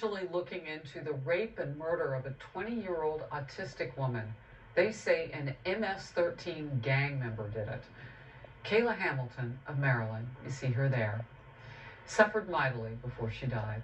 Looking into the rape and murder of a 20-year-old autistic woman. They say an MS-13 gang member did it. Kayla Hamilton of Maryland, you see her there, suffered mightily before she died.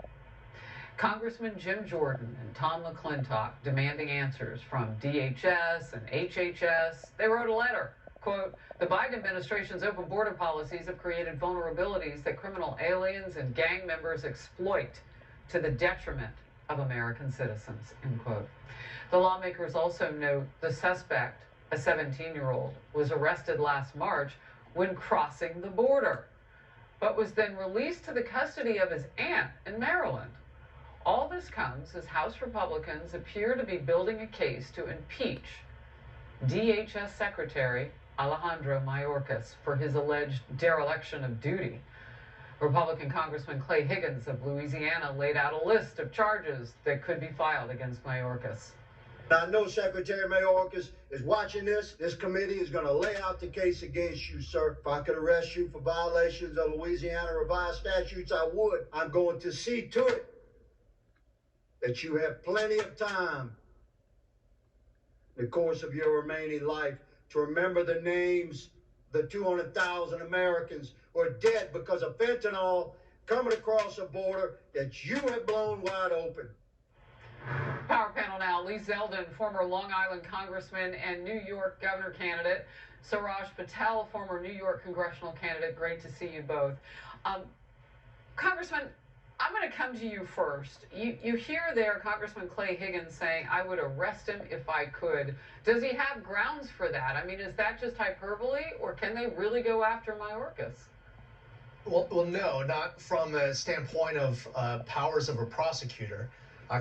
Congressman Jim Jordan and Tom McClintock demanding answers from DHS and HHS. They wrote a letter. Quote, the Biden administration's open border policies have created vulnerabilities that criminal aliens and gang members exploit to the detriment of American citizens, end quote. The lawmakers also note the suspect, a 17-year-old, was arrested last March when crossing the border, but was then released to the custody of his aunt in Maryland. All this comes as House Republicans appear to be building a case to impeach DHS Secretary Alejandro Mayorkas for his alleged dereliction of duty. Republican Congressman Clay Higgins of Louisiana laid out a list of charges that could be filed against Mayorkas. I know Secretary Mayorkas is watching this. This committee is going to lay out the case against you, sir. If I could arrest you for violations of Louisiana revised statutes, I would. I'm going to see to it that you have plenty of time in the course of your remaining life to remember the names of the 200,000 Americans who are dead because of fentanyl coming across a border that you have blown wide open. Power panel now. Lee Zeldin, former Long Island congressman and New York governor candidate. Suraj Patel, former New York congressional candidate. Great to see you both. Congressman, I'm going to come to you first. You hear there Congressman Clay Higgins saying, I would arrest him if I could. Does he have grounds for that? I mean, is that just hyperbole, or can they really go after Mayorkas? Well, no, not from the standpoint of powers of a prosecutor.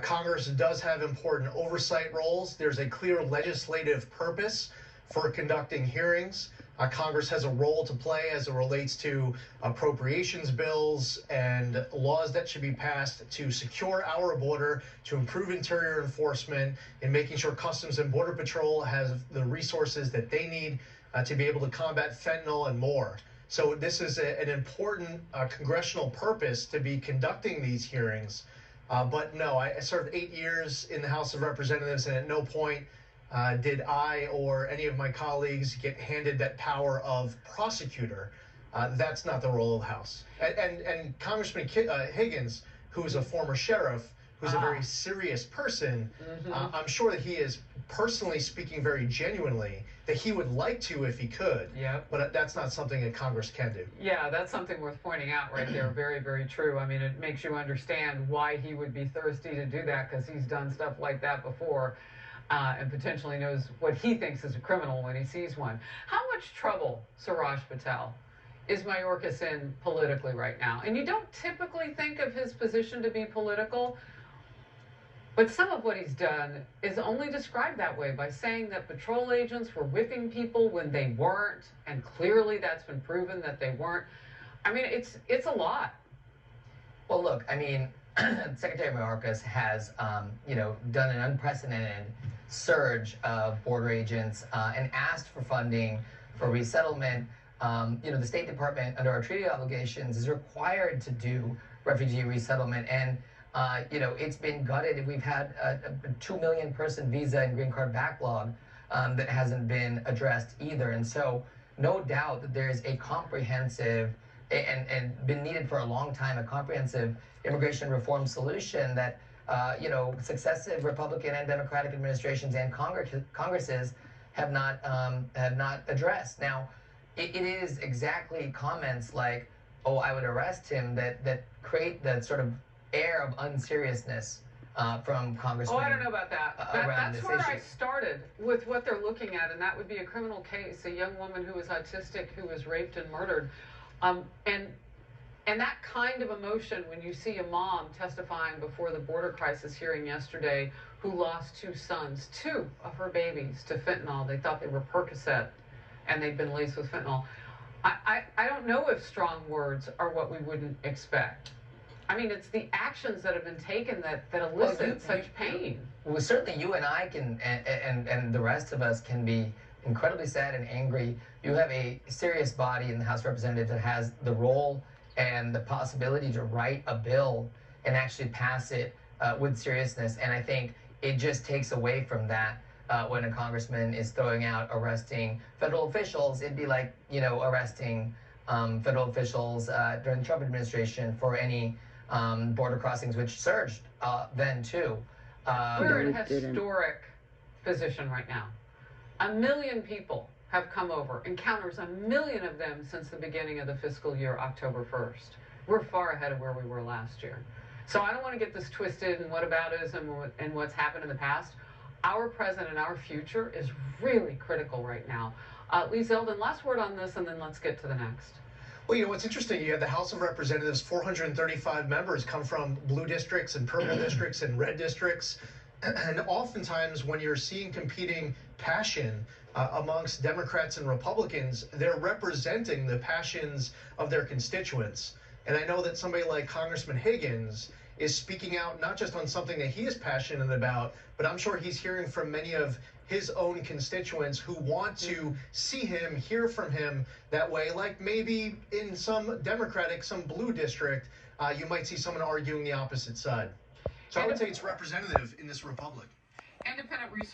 Congress does have important oversight roles. There's a clear legislative purpose for conducting hearings. Congress has a role to play as it relates to appropriations bills and laws that should be passed to secure our border, to improve interior enforcement, and making sure Customs and Border Patrol has the resources that they need to be able to combat fentanyl and more. So this is an important congressional purpose to be conducting these hearings. But no, I served 8 years in the House of Representatives, and at no point did I or any of my colleagues get handed that power of prosecutor. That's not the role of the House. And Congressman Higgins, who is a former sheriff, who's a very serious person, I'm sure that he is personally speaking very genuinely that he would like to if he could. Yep. But that's not something that Congress can do. Yeah, that's something worth pointing out right there. Very, very true. I mean, it makes you understand why he would be thirsty to do that, because he's done stuff like that before. And potentially knows what he thinks is a criminal when he sees one. How much trouble, Suraj Patel, is Mayorkas in politically right now? And you don't typically think of his position to be political, but some of what he's done is only described that way by saying that patrol agents were whipping people when they weren't, and clearly that's been proven that they weren't. I mean, it's a lot. Well, look, I mean, Secretary Mayorkas has, done an unprecedented surge of border agents and asked for funding for resettlement. The State Department, under our treaty obligations, is required to do refugee resettlement, and it's been gutted. We've had a 2 million person visa and green card backlog that hasn't been addressed either. And so no doubt that there's a comprehensive and been needed for a long time, a comprehensive immigration reform solution that successive Republican and Democratic administrations and Congresses have not addressed. Now, it is exactly comments like, "Oh, I would arrest him," that create that sort of air of unseriousness from Congressmen. Oh, I don't know about that. That's where issue. I started with what they're looking at, and that would be a criminal case, a young woman who was autistic, who was raped and murdered. And that kind of emotion when you see a mom testifying before the border crisis hearing yesterday who lost 2 sons, 2 of her babies, to fentanyl. They thought they were Percocet, and they'd been laced with fentanyl. I don't know if strong words are what we wouldn't expect. I mean, it's the actions that have been taken that elicit such pain. Well, certainly you and I can, and the rest of us can be incredibly sad and angry. You have a serious body in the House of Representatives that has the role and the possibility to write a bill and actually pass it with seriousness. And I think it just takes away from that. When a congressman is throwing out arresting federal officials, it'd be like, arresting federal officials during the Trump administration for any border crossings, which surged then too. We're in a historic position right now. 1 million people have come over, encounters 1 million of them since the beginning of the fiscal year, October 1st. We're far ahead of where we were last year. So I don't want to get this twisted and whataboutism and what's happened in the past. Our present and our future is really critical right now. Lee Zeldin, last word on this, and then let's get to the next. Well, what's interesting, you have the House of Representatives, 435 members come from blue districts and purple districts and red districts. And oftentimes when you're seeing competing passion amongst Democrats and Republicans, they're representing the passions of their constituents. And I know that somebody like Congressman Higgins is speaking out not just on something that he is passionate about, but I'm sure he's hearing from many of his own constituents who want to see him, hear from him that way. Like maybe in some Democratic, some blue district, you might see someone arguing the opposite side. So I would say it's representative in this republic. Independent research